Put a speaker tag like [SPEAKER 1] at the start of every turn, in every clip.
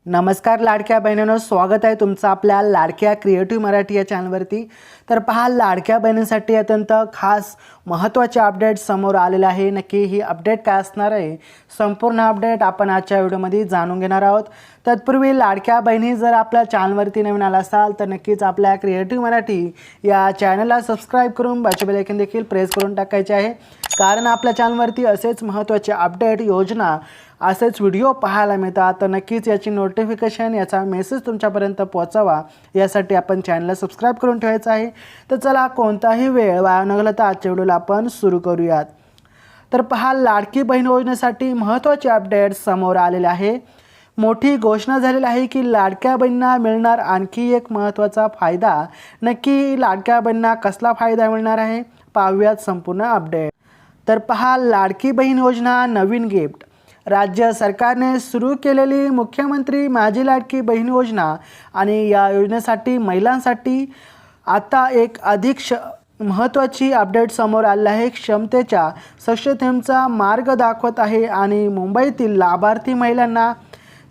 [SPEAKER 1] नमस्कार लाडक्या बहिणींनो, स्वागत आहे तुमचं आपल्या लाडक्या क्रिएटिव्ह मराठी या चॅनलवरती। तर पहा, लाडक्या बहिणींसाठी अत्यंत खास महत्त्वाचे अपडेट समोर आलेले आहे। नक्की ही अपडेट काय असणार आहे, संपूर्ण अपडेट आपण आजच्या व्हिडिओमध्ये जाणून घेणार आहोत। तत्पूर्वी लाडक्या बहिणी जर आपल्या चॅनलवरती नवीन आला असाल तर नक्कीच आपल्या क्रिएटिव्ह मराठी या चॅनलला सबस्क्राइब करून बाजूचे बेल आयकॉन देखील प्रेस करून टाकायचे आहे, कारण आपल्या चॅनलवरती असेच महत्त्वाचे अपडेट, योजना, असेच व्हिडिओ पाहायला मिळतात। तर नक्कीच याची नोटिफिकेशन, याचा मेसेज तुमच्यापर्यंत पोहोचावा यासाठी आपण चॅनलला सबस्क्राइब करून ठेवायचं आहे। तर चला, कोणताही वेळ वाया न घालवता आजच्या व्हिडिओला आपण सुरू करूयात। तर पहा, लाडकी बहीण योजनेसाठी महत्त्वाचे अपडेट समोर आलेले आहे। मोठी घोषणा झालेली आहे की लाडक्या बहिणींना मिळणार आणखी एक महत्त्वाचा फायदा। नक्की लाडक्या बहिणींना कसला फायदा मिळणार आहे, पाहूयात संपूर्ण अपडेट। तर पहा, लाडकी बहीण योजना नवीन गिफ्ट। राज्य सरकारने सुरू केलेली मुख्यमंत्री माझी लाडकी बहीण योजना आणि या योजनेसाठी महिलांसाठी आता एक अधिक महत्त्वाची अपडेट समोर आली आहे। क्षमतेच्या सक्षमतेचा मार्ग दाखवत आहे आणि मुंबईतील लाभार्थी महिलांना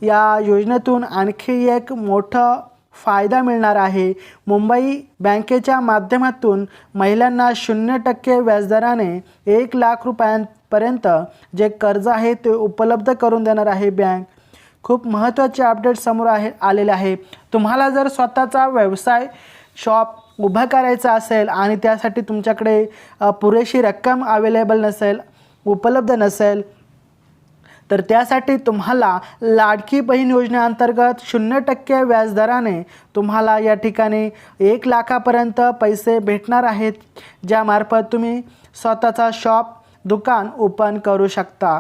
[SPEAKER 1] या योजनेतून आणखी एक मोठा फायदा मिळणार आहे। मुंबई बँकेच्या माध्यमातून महिलांना 0% व्याजदराने 1 लाख रुपयांपर्यंत जे कर्ज आहे ते उपलब्ध करून देणार आहे बँक। खूप महत्त्वाचे अपडेट समोर आलेले आहे। तुम्हाला जर स्वतःचा व्यवसाय, शॉप उभा करायचा असेल आणि त्यासाठी तुमच्याकडे पुरेशी रक्कम अवेलेबल नसेल, उपलब्ध नसेल, तर त्यासाठी तुम्हाला लाडकी बहीण योजनेअंतर्गत 0% व्याजदराने तुम्हाला या ठिकाणी 1 लाखापर्यंत पैसे भेटणार आहेत, ज्यामार्फत तुम्ही स्वतःचा शॉप, दुकान ओपन करू शकता।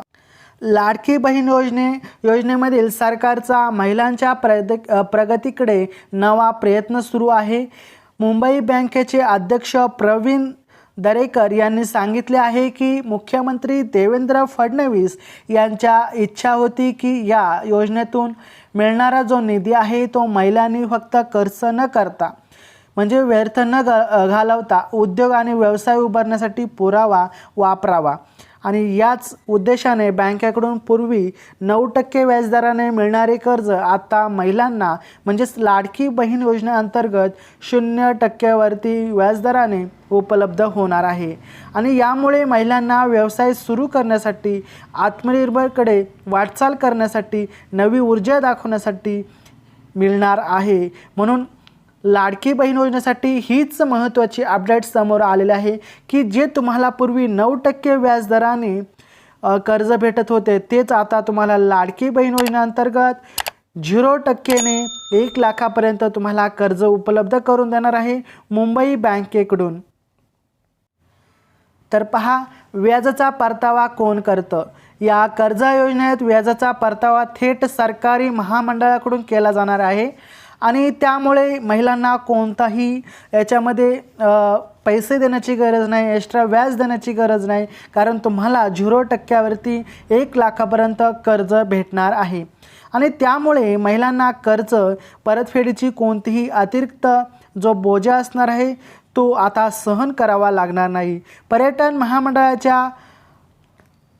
[SPEAKER 1] लाडकी बहीण योजनेमधील सरकारचा महिलांच्या प्रगतीकडे नवा प्रयत्न सुरू आहे। मुंबई बँकेचे अध्यक्ष प्रवीण दरेकर यांनी सांगितले आहे की मुख्यमंत्री देवेंद्र फडणवीस यांच्या इच्छा होती की या योजनेतून मिळणारा जो निधी आहे तो महिलांनी फक्त खर्च न करता, म्हणजे व्यर्थ न घालवता उद्योग आणि व्यवसाय उभारण्यासाठी पुरावा वापरावा। आणि याच उद्देशाने बँकेकडून पूर्वी 9% व्याजदराने मिळणारे कर्ज आता महिलांना, म्हणजेच लाडकी बहीण योजनेअंतर्गत 0% वरती व्याजदराने उपलब्ध होणार आहे। आणि यामुळे महिलांना व्यवसाय सुरू करण्यासाठी, आत्मनिर्भरकडे वाटचाल करण्यासाठी, नवी ऊर्जा दाखवण्यासाठी मिळणार आहे। म्हणून लाडकी बहीण योजनेसाठी हीच महत्त्वाची अपडेट समोर आलेले आहे की जे तुम्हाला पूर्वी 9% व्याजदराने कर्ज भेटत होते तेच आता तुम्हाला लाडकी बहीण योजनेअंतर्गत 0%ने 1 लाखापर्यंत तुम्हाला कर्ज उपलब्ध करून देणार आहे मुंबई बँकेकडून। तर पहा, व्याजाचा परतावा कोण करतं? या कर्ज योजनेत व्याजाचा परतावा थेट सरकारी महामंडळाकडून केला जाणार आहे आणि त्यामुळे महिलांना कोणताही याच्यामध्ये पैसे देण्याची गरज नाही, एक्स्ट्रा व्याज देण्याची गरज नाही, कारण तुम्हाला 0% वरती 1 लाखापर्यंत कर्ज भेटणार आहे। आणि त्यामुळे महिलांना कर्ज परतफेडीची कोणतीही अतिरिक्त जो बोजा असणार आहे तो आता सहन करावा लागणार नाही। पर्यटन महामंडळाच्या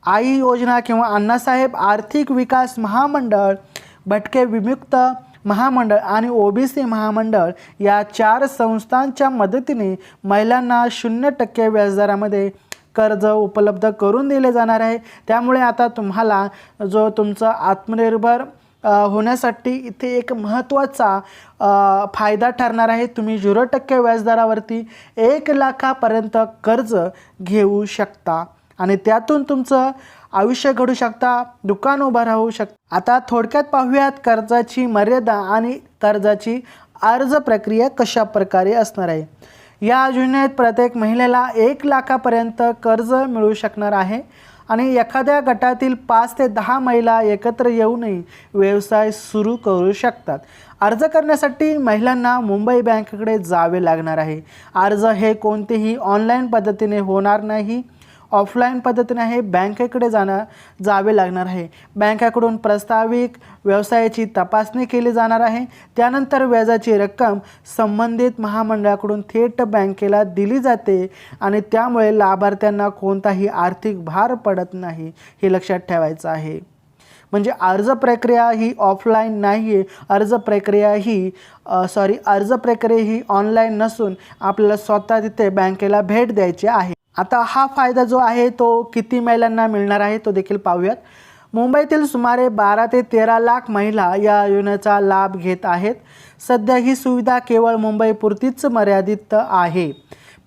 [SPEAKER 1] आई योजना किंवा अण्णासाहेब आर्थिक विकास महामंडळ, भटके विमुक्त महामंडळ आणि ओबीसी महामंडळ या 4 संस्थांच्या मदतीने महिलांना 0% व्याजदरामध्ये कर्ज उपलब्ध करून दिले जाणार आहे। त्यामुळे आता तुम्हाला जो तुमचा आत्मनिर्भर होण्यासाठी इथे एक महत्त्वाचा फायदा ठरणार आहे। तुम्ही 0% व्याजदरावरती 1 लाखापर्यंत कर्ज घेऊ शकता आणि त्यातून तुमचं आयुष्य घडू शकता, दुकान उभं राहू शकता। आता थोडक्यात पाहूयात कर्जाची मर्यादा आणि कर्जाची अर्ज प्रक्रिया कशा प्रकारे असणार आहे। या योजनेत प्रत्येक महिलेला 1 लाखापर्यंत कर्ज मिळू शकणार आहे आणि एखाद्या गटातील 5 ते 10 महिला एकत्र येऊनही व्यवसाय सुरू करू शकतात। अर्ज करण्यासाठी महिलांना मुंबई बँकेकडे जावे लागणार आहे। अर्ज हे कोणतेही ऑनलाईन पद्धतीने होणार नाही। ऑफलाईन पद्धतीने हे बँकेकडे जावे लागणार आहे। बँकेकडून प्रस्तावित व्यवसायाची तपासणी केली जाणार आहे। त्यानंतर व्याजाची रक्कम संबंधित महामंडळाकडून थेट बँकेला दिली जाते आणि त्यामुळे लाभार्थ्यांना कोणताही आर्थिक भार पडत नाही, हे लक्षात ठेवायचं आहे। म्हणजे अर्ज प्रक्रिया ही ऑफलाईन नाही आहे, अर्ज प्रक्रिया ही ऑनलाईन नसून आपल्याला स्वतः तिथे बँकेला भेट द्यायची आहे। आता हा फायदा जो आहे तो किती महिलांना मिळणार आहे तो देखील पाहूयात। मुंबईतील सुमारे 12 ते 13 लाख महिला या योजनेचा लाभ घेत आहेत। सध्या ही सुविधा केवळ मुंबईपुरतीच मर्यादित आहे,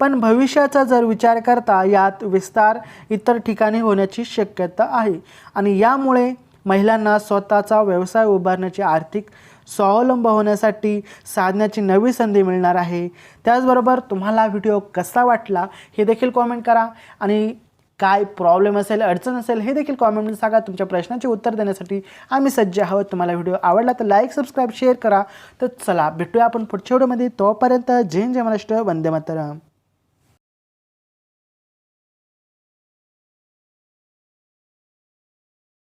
[SPEAKER 1] पण भविष्याचा जर विचार करता यात विस्तार इतर ठिकाणी होण्याची शक्यता आहे आणि यामुळे महिलांना स्वतःचा व्यवसाय उभारण्याची आर्थिक स्वावलंब होण्यासाठी साधण्याची नवी संधी मिळणार आहे। त्याचबरोबर तुम्हाला व्हिडिओ कसा वाटला हे देखील कॉमेंट करा आणि काय प्रॉब्लेम असेल, अडचण असेल हे देखील कॉमेंटमध्ये सांगा। तुमच्या प्रश्नाचे उत्तर देण्यासाठी आम्ही सज्ज आहोत। तुम्हाला व्हिडिओ आवडला तर लाईक, सबस्क्राईब, शेअर करा। तर चला भेटूया आपण पुढच्या व्हिडिओमध्ये। तोपर्यंत जय महाराष्ट्र, वंदे मातरम।